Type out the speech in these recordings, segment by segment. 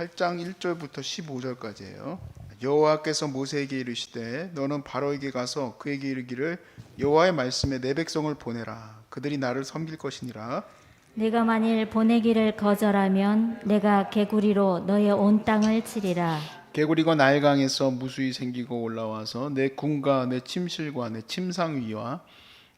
8장 1절부터 15절까지예요. 여호와께서 모세에게 이르시되 너는 바로에게 가서 그에게 이르기를 여호와의 말씀에 내 백성을 보내라. 그들이 나를 섬길 것이니라. 내가 만일 보내기를 거절하면 내가 개구리로 너의 온 땅을 치리라. 개구리가 나일강에서 무수히 생기고 올라와서 내 궁과 내 침실과 내 침상 위와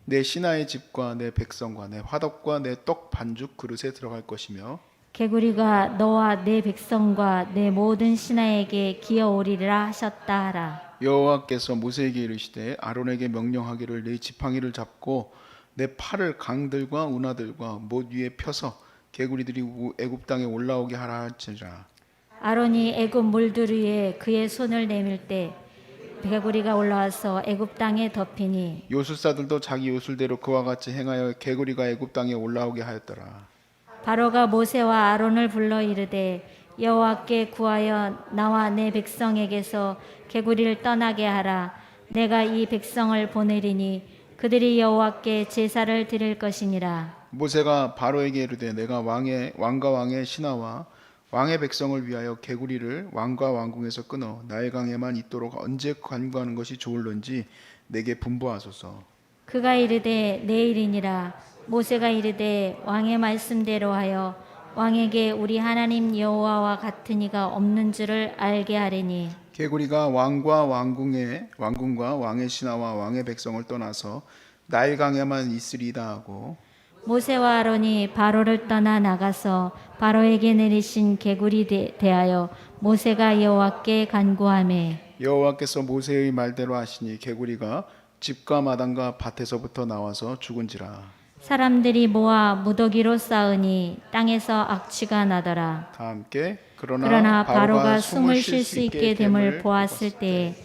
내 신하의 집과 내 백성과 내 화덕과 내 떡 반죽 그릇에 들어갈 것이며 개구리가 너와 내 백성과 내 모든 신하에게 기어오리라 하셨다 하라. 여호와께서 모세에게 이르시되 아론에게 명령하기를 네 지팡이를 잡고 내 팔을 강들과 운하들과 못 위에 펴서 개구리들이 애굽 땅에 올라오게 하라 할지니라. 아론이 애굽 물들 위에 그의 손을 내밀 때 개구리가 올라와서 애굽 땅에 덮이니 요술사들도 자기 요술대로 그와 같이 행하여 개구리가 애굽 땅에 올라오게 하였더라. 바로가 모세와 아론을 불러 이르되 여호와께 구하여 나와 내 백성에게서 개구리를 떠나게 하라. 내가 이 백성을 보내리니 그들이 여호와께 제사를 드릴 것이니라. 모세가 바로에게 이르되 내가 왕과 왕의 신하와 왕의 백성을 위하여 개구리를 왕과 왕궁에서 끊어 나일강에만 있도록 언제 간구하는 것이 좋을런지 내게 분부하소서. 그가 이르되 내일이니라. 모세가 이르되 왕의 말씀대로 하여 왕에게 우리 하나님 여호와와 같은 이가 없는 줄을 알게 하리니 개구리가 왕과 왕의 신하와 왕의 백성을 떠나서 나일강에만 있으리다 하고 모세와 아론이 바로를 떠나 나가서 바로에게 내리신 개구리 대하여 모세가 여호와께 간구하매 여호와께서 모세의 말대로 하시니 개구리가 집과 마당과 밭에서부터 나와서 죽은지라. 사람들이 모아 무더기로 쌓으니 땅에서 악취가 나더라. 다 함께 그러나 바로가 숨을 쉴 수 있게 됨을 보았을 때에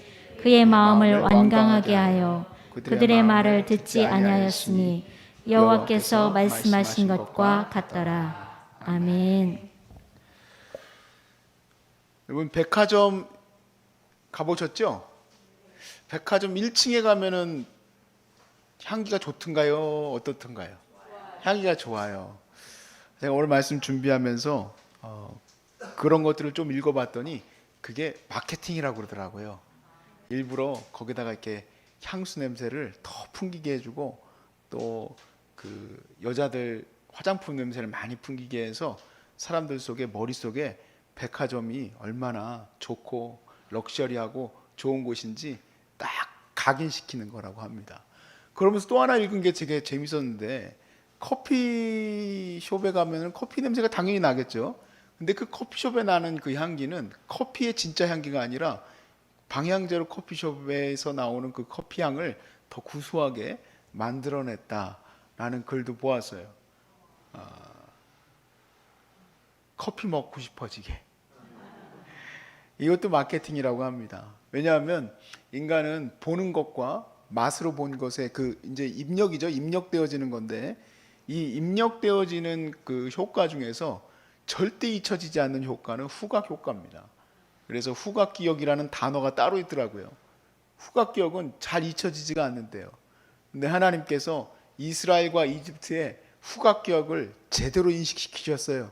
그의 마음을 완강하게 하여 그들의 말을 듣지 아니하였으니 여호와께서 말씀하신 것과 같더라. 아멘. 여러분 백화점 가보셨죠? 백화점 1층에 가면은 향기가 좋던가요? 어떻던가요? 향기가 좋아요. 제가 오늘 말씀 준비하면서 그런 것들을 좀 읽어봤더니 그게 마케팅이라고 그러더라고요. 일부러 거기다가 이렇게 향수 냄새를 더 풍기게 해주고 또 그 여자들 화장품 냄새를 많이 풍기게 해서 사람들 속에 머릿속에 백화점이 얼마나 좋고 럭셔리하고 좋은 곳인지 딱 각인시키는 거라고 합니다. 그러면서 또 하나 읽은 게 되게 재밌었는데 커피숍에 가면은 커피 냄새가 당연히 나겠죠. 근데 그 커피숍에 나는 그 향기는 커피의 진짜 향기가 아니라 방향제로 커피숍에서 나오는 그 커피 향을 더 구수하게 만들어냈다라는 글도 보았어요. 커피 먹고 싶어지게. 이것도 마케팅이라고 합니다. 왜냐하면 인간은 보는 것과 맛으로 본 것에 그 이제 입력이죠. 입력되어지는 건데 이 입력되어지는 그 효과 중에서 절대 잊혀지지 않는 효과는 후각 효과입니다. 그래서 후각 기억이라는 단어가 따로 있더라고요. 후각 기억은 잘 잊혀지지가 않는데요. 근데 하나님께서 이스라엘과 이집트의 후각 기억을 제대로 인식시키셨어요.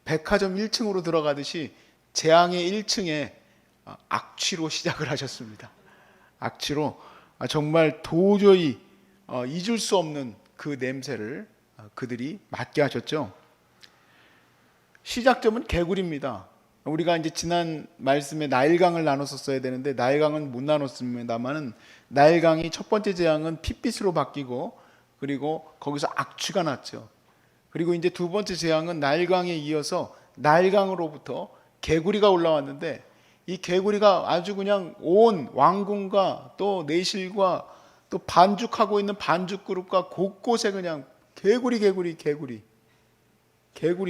백화점 1층으로 들어가듯이 재앙의 1층에 악취로 시작을 하셨습니다. 악취로 정말 도저히 잊을 수 없는 그 냄새를 그들이 맡게 하셨죠. 시작점은 개구리입니다. 우리가 이제 지난 말씀에 나일강을 나눴었어야 되는데 나일강은 못 나눴습니다만은 나일강이 첫 번째 재앙은 핏빛으로 바뀌고 그리고 거기서 악취가 났죠. 그리고 이제 두 번째 재앙은 나일강에 이어서 나일강으로부터 개구리가 올라왔는데 이 개구리가 아주 그냥 온 왕궁과 또 내실과 또 반죽하고 있는 반죽 그릇과 곳곳에 그냥 개구리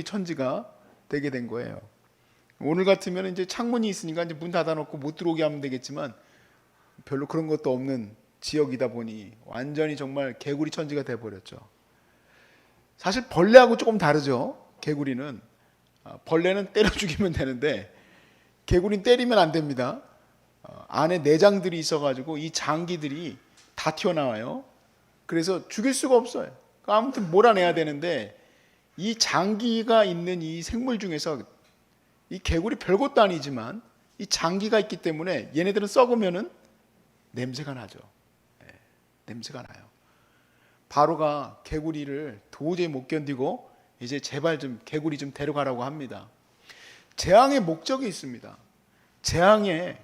천지가 되게 된 거예요. 오늘 같으면 이제 창문이 있으니까 이제 문 닫아놓고 못 들어오게 하면 되겠지만 별로 그런 것도 없는 지역이다 보니 완전히 정말 개구리 천지가 돼버렸죠. 사실 벌레하고 조금 다르죠. 개구리는 벌레는 때려 죽이면 되는데 개구리는 때리면 안 됩니다. 안에 내장들이 있어가지고 이 장기들이 다 튀어나와요. 그래서 죽일 수가 없어요. 아무튼 몰아내야 되는데 이 장기가 있는 이 생물 중에서 이 개구리 별것도 아니지만 이 장기가 있기 때문에 얘네들은 썩으면은 냄새가 나죠. 냄새가 나요. 바로가 개구리를 도저히 못 견디고 이제 제발 좀 개구리 좀 데려가라고 합니다. 재앙의 목적이 있습니다. 재앙의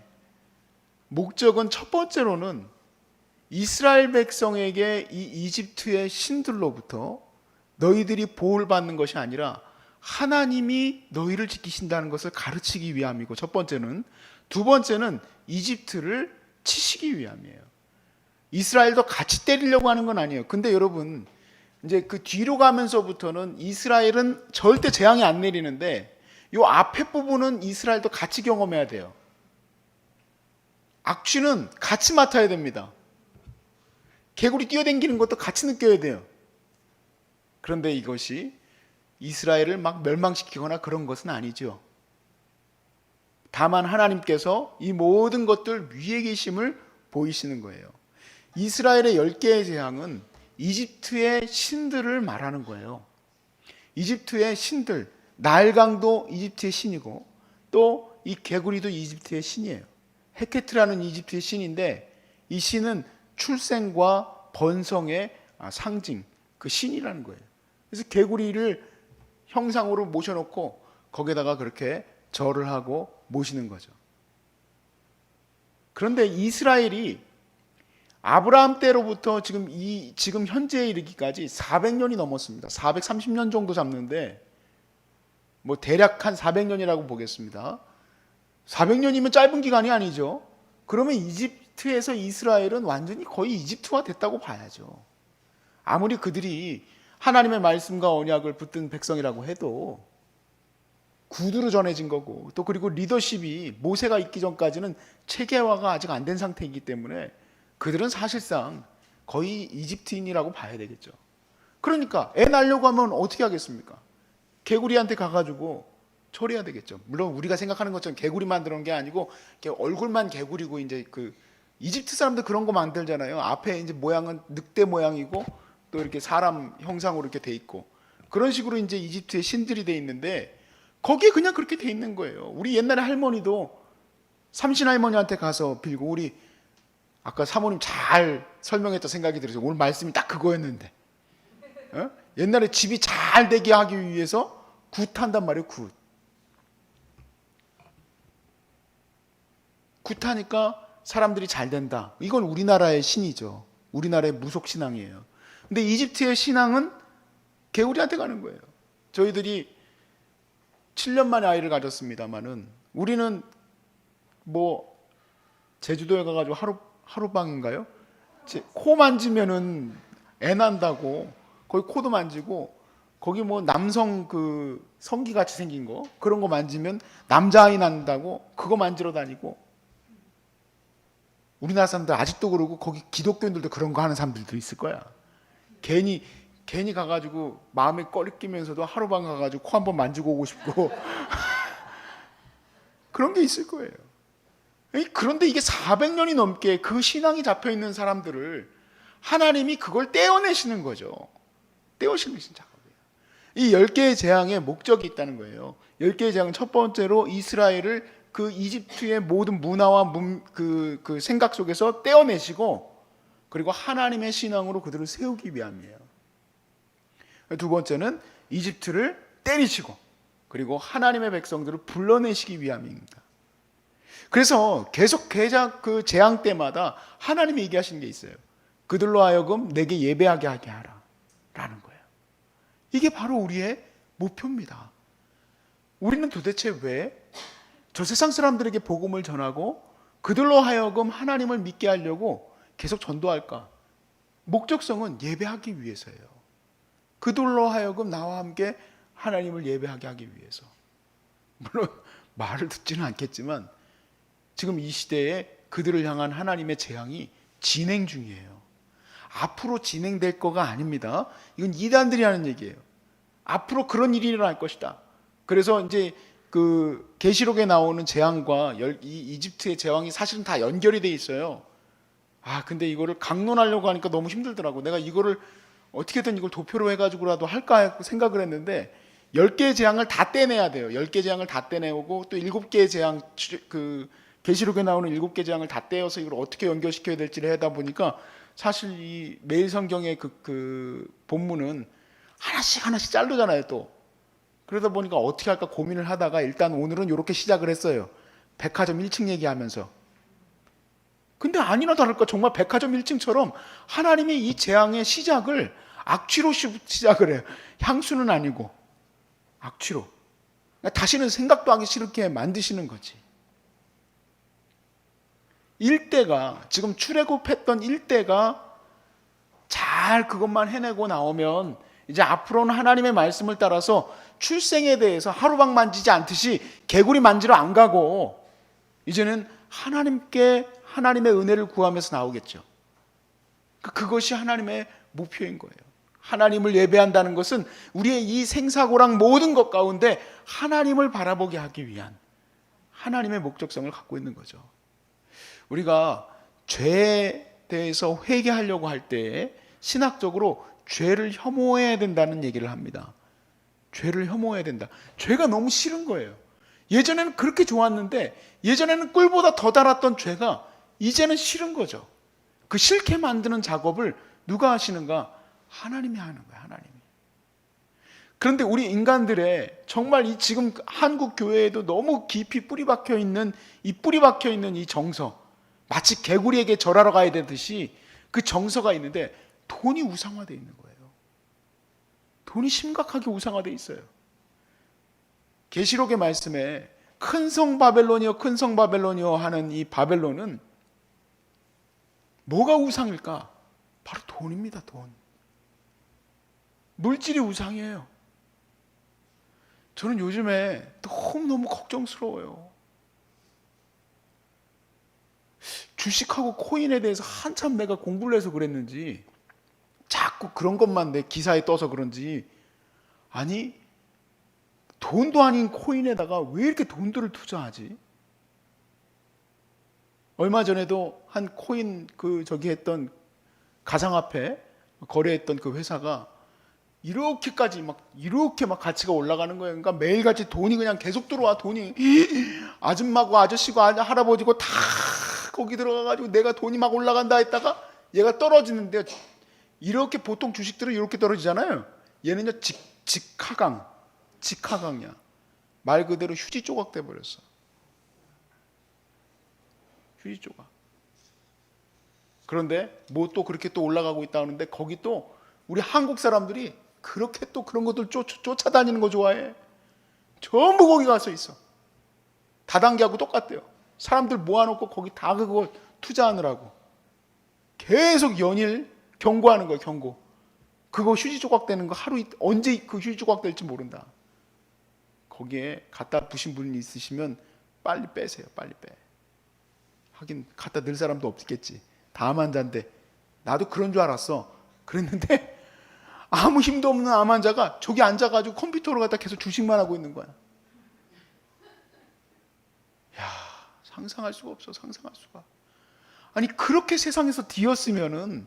목적은 첫 번째로는 이스라엘 백성에게 이 이집트의 신들로부터 너희들이 보호를 받는 것이 아니라 하나님이 너희를 지키신다는 것을 가르치기 위함이고 첫 번째는, 두 번째는 이집트를 치시기 위함이에요. 이스라엘도 같이 때리려고 하는 건 아니에요. 근데 여러분 이제 그 뒤로 가면서부터는 이스라엘은 절대 재앙이 안 내리는데 요 앞에 부분은 이스라엘도 같이 경험해야 돼요. 악취는 같이 맡아야 됩니다. 개구리 뛰어다니는 것도 같이 느껴야 돼요. 그런데 이것이 이스라엘을 막 멸망시키거나 그런 것은 아니죠. 다만 하나님께서 이 모든 것들 위에 계심을 보이시는 거예요. 이스라엘의 10개의 재앙은 이집트의 신들을 말하는 거예요. 이집트의 신들, 나일강도 이집트의 신이고 또 이 개구리도 이집트의 신이에요. 헤케트라는 이집트의 신인데 이 신은 출생과 번성의 상징, 그 신이라는 거예요. 그래서 개구리를 형상으로 모셔놓고 거기에다가 그렇게 절을 하고 모시는 거죠. 그런데 이스라엘이 아브라함 때로부터 지금 현재에 이르기까지 400년이 넘었습니다. 430년 정도 잡는데 뭐 대략 한 400년이라고 보겠습니다. 400년이면 짧은 기간이 아니죠. 그러면 이집트에서 이스라엘은 완전히 거의 이집트화 됐다고 봐야죠. 아무리 그들이 하나님의 말씀과 언약을 붙든 백성이라고 해도 구두로 전해진 거고 또 그리고 리더십이 모세가 있기 전까지는 체계화가 아직 안 된 상태이기 때문에 그들은 사실상 거의 이집트인이라고 봐야 되겠죠. 그러니까 애 낳으려고 하면 어떻게 하겠습니까? 개구리한테 가가지고 처리해야 되겠죠. 물론 우리가 생각하는 것처럼 개구리 만드는 게 아니고 얼굴만 개구리고 이제 그 이집트 사람들 그런 거 만들잖아요. 앞에 이제 모양은 늑대 모양이고 또 이렇게 사람 형상으로 이렇게 돼 있고 그런 식으로 이제 이집트의 신들이 돼 있는데 거기에 그냥 그렇게 돼 있는 거예요. 우리 옛날에 할머니도 삼신 할머니한테 가서 빌고 우리 아까 사모님 잘 설명했다 생각이 들어서 오늘 말씀이 딱 그거였는데 옛날에 집이 잘 되게 하기 위해서 굿한단 말이에요. 굿하니까 사람들이 잘 된다. 이건 우리나라의 신이죠. 우리나라의 무속신앙이에요. 근데 이집트의 신앙은 개구리한테 가는 거예요. 저희들이 7년 만에 아이를 가졌습니다만은 우리는 뭐 제주도에 가가지고 하룻밤인가요? 코 만지면은 애 난다고 거기 코도 만지고 거기 뭐 남성 그 성기 같이 생긴 거 그런 거 만지면 남자아이 난다고 그거 만지러 다니고 우리나라 사람들 아직도 그러고 거기 기독교인들도 그런 거 하는 사람들도 있을 거야. 괜히 가가지고 마음에 꺼리끼면서도 하루방 가가지고 코 한번 만지고 오고 싶고 그런 게 있을 거예요. 그런데 이게 400년이 넘게 그 신앙이 잡혀 있는 사람들을 하나님이 그걸 떼어내시는 거죠. 떼어내시는 작업이에요. 이 10개의 재앙에 목적이 있다는 거예요. 10개의 재앙은 첫 번째로 이스라엘을 그 이집트의 모든 문화와 그 생각 속에서 떼어내시고 그리고 하나님의 신앙으로 그들을 세우기 위함이에요. 두 번째는 이집트를 때리시고 그리고 하나님의 백성들을 불러내시기 위함입니다. 그래서 계속 그 재앙 때마다 하나님이 얘기하시는 게 있어요. 그들로 하여금 내게 예배하게 하게 하라 라는 거예요. 이게 바로 우리의 목표입니다. 우리는 도대체 왜 저 세상 사람들에게 복음을 전하고 그들로 하여금 하나님을 믿게 하려고 계속 전도할까? 목적성은 예배하기 위해서예요. 그들로 하여금 나와 함께 하나님을 예배하게 하기 위해서. 물론 말을 듣지는 않겠지만 지금 이 시대에 그들을 향한 하나님의 재앙이 진행 중이에요. 앞으로 진행될 거가 아닙니다. 이건 이단들이 하는 얘기예요. 앞으로 그런 일이 일어날 것이다. 그래서 이제 그 계시록에 나오는 재앙과 이 이집트의 재앙이 사실은 다 연결이 돼 있어요. 근데 이거를 강론하려고 하니까 너무 힘들더라고. 내가 이거를 어떻게든 이걸 도표로 해가지고라도 할까 생각을 했는데 10개의 재앙을 다 떼내야 돼요. 10개 재앙을 다 떼내고 또 7개의 재앙, 그 계시록에 나오는 7개 재앙을 다 떼어서 이걸 어떻게 연결시켜야 될지를 하다 보니까 사실 이 매일 성경의 그 본문은 하나씩 하나씩 자르잖아요 또. 그러다 보니까 어떻게 할까 고민을 하다가 일단 오늘은 이렇게 시작을 했어요. 백화점 1층 얘기하면서. 근데 아니나 다를까 정말 백화점 1층처럼 하나님이 이 재앙의 시작을 악취로 시작을 해요. 향수는 아니고 악취로. 그러니까 다시는 생각도 하기 싫게 만드시는 거지. 일대가 지금 출애굽했던 일대가 잘 그것만 해내고 나오면 이제 앞으로는 하나님의 말씀을 따라서 출생에 대해서 하루방 만지지 않듯이 개구리 만지러 안 가고 이제는 하나님의 은혜를 구하면서 나오겠죠. 그것이 하나님의 목표인 거예요. 하나님을 예배한다는 것은 우리의 이 생사고랑 모든 것 가운데 하나님을 바라보게 하기 위한 하나님의 목적성을 갖고 있는 거죠. 우리가 죄에 대해서 회개하려고 할 때 신학적으로 죄를 혐오해야 된다는 얘기를 합니다. 죄를 혐오해야 된다. 죄가 너무 싫은 거예요. 예전에는 그렇게 좋았는데 예전에는 꿀보다 더 달았던 죄가 이제는 싫은 거죠. 그 싫게 만드는 작업을 누가 하시는가? 하나님이 하는 거예요. 하나님이. 그런데 우리 인간들의 정말 이 지금 한국 교회에도 너무 깊이 뿌리 박혀 있는 이 정서, 마치 개구리에게 절하러 가야 되듯이 그 정서가 있는데 돈이 우상화되어 있는 거예요. 돈이 심각하게 우상화되어 있어요. 계시록의 말씀에 큰 성 바벨론이여 큰 성 바벨론이여 하는 이 바벨론은 뭐가 우상일까? 바로 돈입니다. 돈. 물질이 우상이에요. 저는 요즘에 너무너무 걱정스러워요. 주식하고 코인에 대해서 한참 내가 공부를 해서 그랬는지 자꾸 그런 것만 내 기사에 떠서 그런지 아니 돈도 아닌 코인에다가 왜 이렇게 돈들을 투자하지? 얼마 전에도 한 코인 했던 가상화폐 거래했던 그 회사가 이렇게 막 가치가 올라가는 거예요. 그러니까 매일같이 돈이 그냥 계속 들어와. 돈이 아줌마고 아저씨고 할아버지고 다 거기 들어가가지고 내가 돈이 막 올라간다 했다가 얘가 떨어지는데요. 이렇게 보통 주식들은 이렇게 떨어지잖아요. 얘는요 직하강이야. 말 그대로 휴지 조각 돼 버렸어. 휴지 조각. 그런데 뭐 또 그렇게 또 올라가고 있다 하는데 거기 또 우리 한국 사람들이 그렇게 또 그런 것들 쫓아다니는 거 좋아해. 전부 거기 가서 있어. 다단계하고 똑같대요. 사람들 모아놓고 거기 다 그거 투자하느라고 계속 연일 경고하는 거예요. 경고. 그거 휴지 조각 되는 거 하루 언제 그 휴지 조각 될지 모른다. 거기에 갖다 부신 분이 있으시면 빨리 빼세요. 빨리 빼. 하긴 갖다 넣을 사람도 없겠지. 다암 환자인데 나도 그런 줄 알았어. 그랬는데 아무 힘도 없는 암 환자가 저기 앉아가지고 컴퓨터로 갖다 계속 주식만 하고 있는 거야. 야, 상상할 수가 없어. 상상할 수가. 아니 그렇게 세상에서 뒤었으면은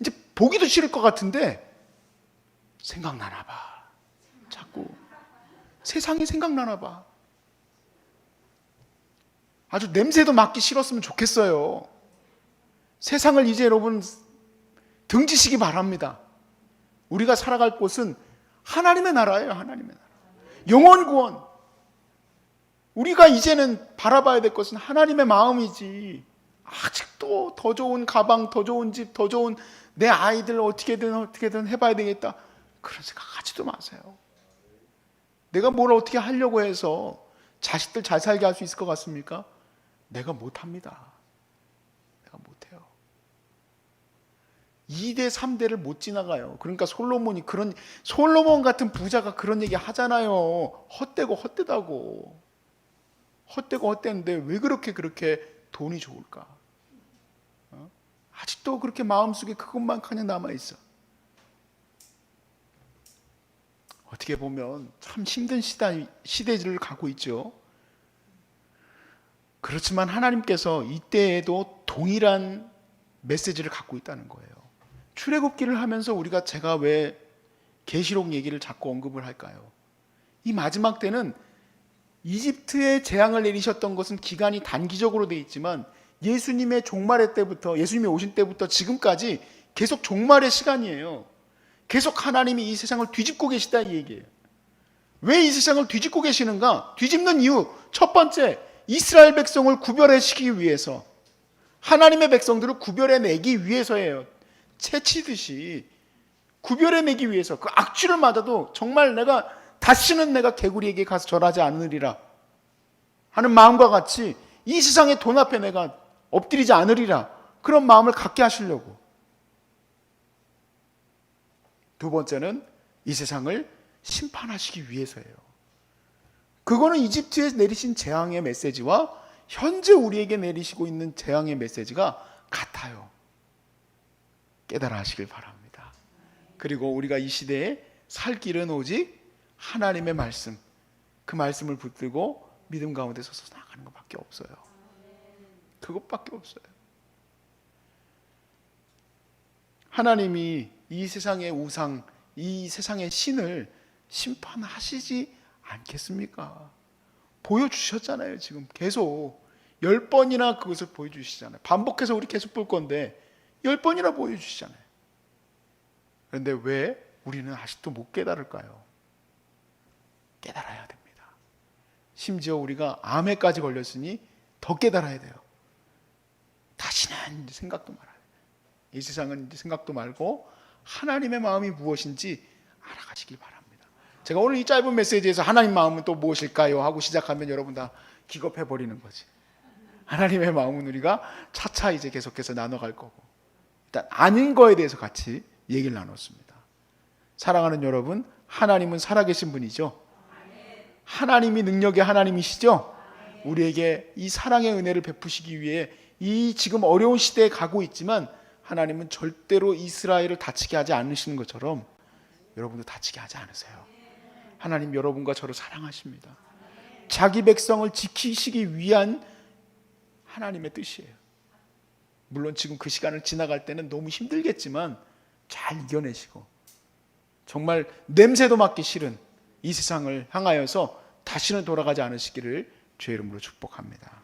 이제 보기도 싫을 것 같은데 생각나나 봐. 자꾸 세상이 생각나나 봐. 아주 냄새도 맡기 싫었으면 좋겠어요. 세상을 이제 여러분 등지시기 바랍니다. 우리가 살아갈 곳은 하나님의 나라예요. 하나님의 나라. 영원 구원. 우리가 이제는 바라봐야 될 것은 하나님의 마음이지. 아직도 더 좋은 가방, 더 좋은 집, 더 좋은 내 아이들 어떻게든 해봐야 되겠다. 그런 생각 하지도 마세요. 내가 뭘 어떻게 하려고 해서 자식들 잘 살게 할 수 있을 것 같습니까? 내가 못합니다. 내가 못해요. 2대, 3대를 못 지나가요. 그러니까 솔로몬 같은 부자가 그런 얘기 하잖아요. 헛되고 헛되다고. 헛되고 헛되는데 왜 그렇게 돈이 좋을까? 아직도 그렇게 마음속에 그것만 그냥 남아있어. 어떻게 보면 참 힘든 시대를 가고 있죠. 그렇지만 하나님께서 이때에도 동일한 메시지를 갖고 있다는 거예요. 출애굽기를 하면서 제가 왜 계시록 얘기를 자꾸 언급을 할까요? 이 마지막 때는 이집트에 재앙을 내리셨던 것은 기간이 단기적으로 돼 있지만 예수님의 종말의 때부터, 예수님이 오신 때부터 지금까지 계속 종말의 시간이에요. 계속 하나님이 이 세상을 뒤집고 계시다 이 얘기예요. 왜 이 세상을 뒤집고 계시는가? 뒤집는 이유 첫 번째, 이스라엘 백성을 구별해시키기 위해서, 하나님의 백성들을 구별해내기 위해서예요. 채치듯이 구별해내기 위해서. 그 악취를 맞아도 정말 다시는 내가 개구리에게 가서 절하지 않으리라 하는 마음과 같이 이 세상의 돈 앞에 내가 엎드리지 않으리라, 그런 마음을 갖게 하시려고. 두 번째는 이 세상을 심판하시기 위해서예요. 그거는 이집트에 내리신 재앙의 메시지와 현재 우리에게 내리시고 있는 재앙의 메시지가 같아요. 깨달아 하시길 바랍니다. 그리고 우리가 이 시대에 살 길은 오직 하나님의 말씀, 그 말씀을 붙들고 믿음 가운데 서서 나가는 것밖에 없어요. 그것밖에 없어요. 하나님이 이 세상의 우상, 이 세상의 신을 심판하시지 않겠습니까? 보여주셨잖아요. 지금 계속 10번이나 그것을 보여주시잖아요. 반복해서 우리 계속 볼 건데 10번이나 보여주시잖아요. 그런데 왜 우리는 아직도 못 깨달을까요? 깨달아야 됩니다. 심지어 우리가 암에까지 걸렸으니 더 깨달아야 돼요. 다시는 생각도 말아요. 이 세상은 생각도 말고 하나님의 마음이 무엇인지 알아가시길 바랍니다. 제가 오늘 이 짧은 메시지에서 하나님 마음은 또 무엇일까요? 하고 시작하면 여러분 다 기겁해버리는 거지. 하나님의 마음은 우리가 차차 이제 계속해서 나눠갈 거고, 일단 아닌 거에 대해서 같이 얘기를 나눴습니다. 사랑하는 여러분, 하나님은 살아계신 분이죠. 하나님이 능력의 하나님이시죠. 우리에게 이 사랑의 은혜를 베푸시기 위해 이 지금 어려운 시대에 가고 있지만 하나님은 절대로 이스라엘을 다치게 하지 않으시는 것처럼 여러분도 다치게 하지 않으세요. 하나님 여러분과 저를 사랑하십니다. 자기 백성을 지키시기 위한 하나님의 뜻이에요. 물론 지금 그 시간을 지나갈 때는 너무 힘들겠지만 잘 이겨내시고 정말 냄새도 맡기 싫은 이 세상을 향하여서 다시는 돌아가지 않으시기를 주의 이름으로 축복합니다.